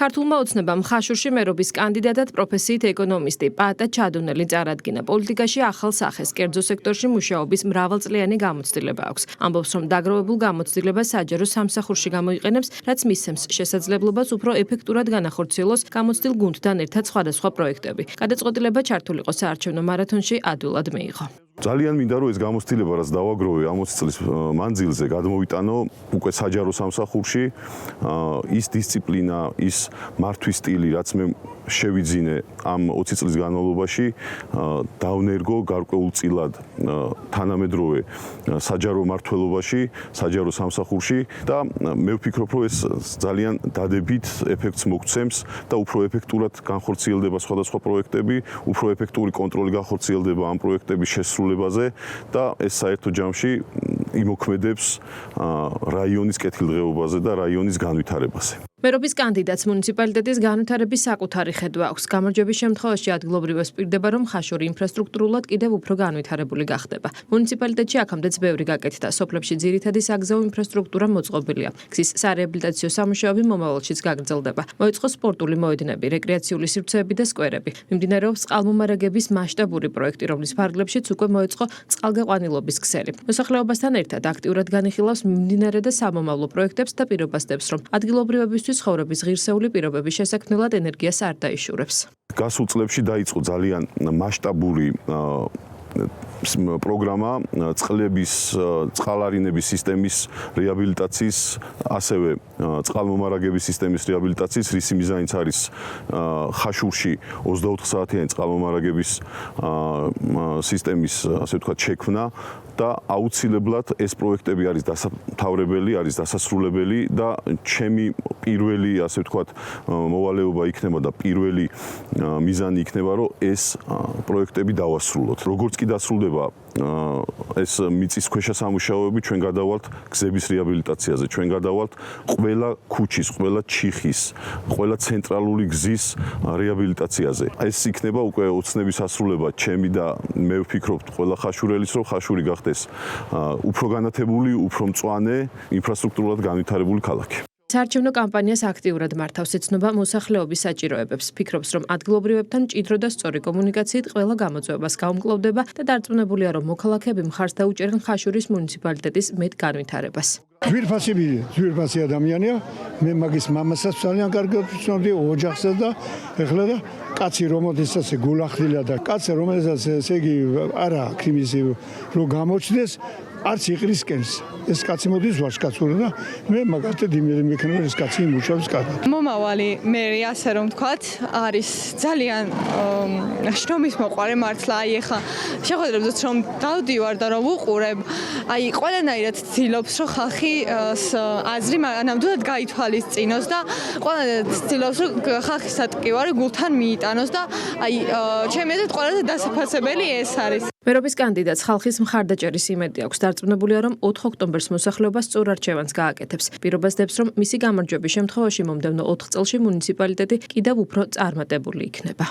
ქართულმა ოცნებამ ხაშურში მერობის კანდიდატად პროფესიით ეკონომისტი პაატა ჩადუნელი წარადგინა. პოლიტიკაში ახალ სახეს, კერძო სექტორში მუშაობის მრავალწლიანი გამოცდილება აქვს. ამბობს, რომ დაგროვებულ გამოცდილებას საჯარო სამსახურში გამოიყენებს, რაც მისცემს შესაძლებლობას უფრო ეფექტურად განახორციელოს გამოცდილ გუნდთან ერთად სხვადასხვა პროექტები. გადაწყვეტილება ჩართული იყო საარჩევნო მარათონში ადვილად მიიღო. ძალიან მინდა რომ ეს გამოცდილება, რაც დავაგროვე 60 წლის მანძილზე, გადმოვიტანო უკვე საჯარო სამსახურში, ის დისციპლინა, ის მართვის სტილი, რაც მე შევიძინე ამ 20 წლის განმავლობაში, დავნერგო გარკვეულწილად თანამედროვე საჯარო მმართველობაში, საჯარო სამსახურში და მე ვფიქრობ, რომ ეს ძალიან დადებით ეფექტს მოგცემს და უფრო ეფექტურად განხორციელდება სხვადასხვა პროექტები, უფრო ეფექტური კონტროლი განხორციელდება ამ პროექტების შესრულებაზე და ეს საერთო ჯამში იმოქმედებს რაიონის კეთილდღეობაზე და რაიონის განვითარებაზე. მერობის კანდიდატს მუნიციპალიტეტის განვითარების საკუთარი ხედვა აქვს. გამარჯვების შემთხვევაში ადგილობრივებს პირდება, რომ ხაშური ინფრასტრუქტურულად კიდევ უფრო განვითარებული გახდება. მუნიციპალიტეტში აქამდეც ბევრი გაკეთდა. სოფლებში ძირითადი საგზაო ინფრასტრუქტურა მოწყობილია. გზის სარეაბილიტაციო სამუშაოები მომავალშიც გაგრძელდება. მოეწყო სპორტული მოედნები, რეკრეაციული სივრცეები და სკვერები. მიმდინარეობს წყალმომარაგების მასშტაბური პროექტი, რომლის ფარგლებშიც უკვე მოეწყო წყალგაყვანილობის ქსელი. მოსახლეობასთან ერთად აქტიურად განიხილავს მიმდინარე და სამომავლო პროექტებს და პირობასდებს, რომ ადგილობრივებისთვის ცხოვრების ღირსეული პირობების შესაქმნელად ენერგიას არ დაიშურებს. გასულ წლებში დაიწყო ძალიან მასშტაბური პროგრამა წყლების, წყალარინების სისტემის რეაბილიტაციის, ასევე წყალმომარაგების სისტემის რეაბილიტაციის, რისი მიზანიც არის ხაშურში 24 საათიანი წყალმომარაგების სისტემის, ასე ვთქვათ, შექმნა და აუცილებლად ეს პროექტები არის დასამთავრებელი, არის დასასრულებელი და ჩემი პირველი, ასე ვთქვათ, მოვალეობა იქნება და პირველი მიზანი იქნება, რომ ეს პროექტები დავასრულოთ. როგორც კი დასრულდება ეს მიწისქვეშა სამუშაოები, ჩვენ გადავალთ გზების რეაბილიტაციაზე, ჩვენ გადავალთ ყველა ქუჩის, ყველა ჩიხის, ყველა ცენტრალური გზის რეაბილიტაციაზე. ეს იქნება უკვე ოცნების ასრულება ჩემი და მე ვფიქრობ ყველა ხაშურელის, რომ ხაშური გახდეს უფრო განათებული, უფრო მწვანე, ინფრასტრუქტურულად განვითარებული ქალაქი. საარჩევნო კამპანიას აქტიურად მართავს, ეცნობა მოსახლეობის საჭიროებებს. ფიქრობს, რომ ადგილობრივებთან მჭიდრო და სწორი კომუნიკაციით ყველა გამოწვევას გაუმკლავდება და დარწმუნებულია, რომ მოქალაქეები მხარს დაუჭერენ ხაშურის მუნიციპალიტეტის მეტ განვითარებას. ძვირფასი ადამიანია, მე მაგის მამასაც ძალიან კარგად ვცნობდი, ოჯახსაც და ეხლა და კაცი რომელსაც გულახდილა და კაცი რომელსაც ესე იგი არა აქვს იმის რომ გამოჩნდეს არც იყრისკენს. ეს კაცი მოდის ვაჟკაცური და მე მაგათი იმედი მექნება ეს კაცი იმუშავებს კარგად. მომავალი მერი, ასე რომ ვთქვათ, არის ძალიან შრომის მოყვარე მართლა. აი ეხა შეხვედრებზეც რომ დავდივარ და რომ ვუყურებ, აი ყველანაირად ცდილობს, რომ ხალხი აზრი ნამდვილად გაითვალისწინოს და ყველანაირად ცდილობს, რომ ხალხის ატკივარი გულთან მიიტანოს და აი ჩემი აზრით ყველაზე დასაფასებელი ეს არის. მერობის კანდიდატს ხალხის მხარდაჭერის იმედი აქვს. დარწმუნებულია, რომ 4 ოქტომბერს მოსახლეობა სწორ არჩევანს გააკეთებს. პირობასდებს, რომ მისი გამარჯვების შემთხვევაში მომდევნო 4 წელში მუნიციპალიტეტი კიდევ უფრო წარმატებული იქნება.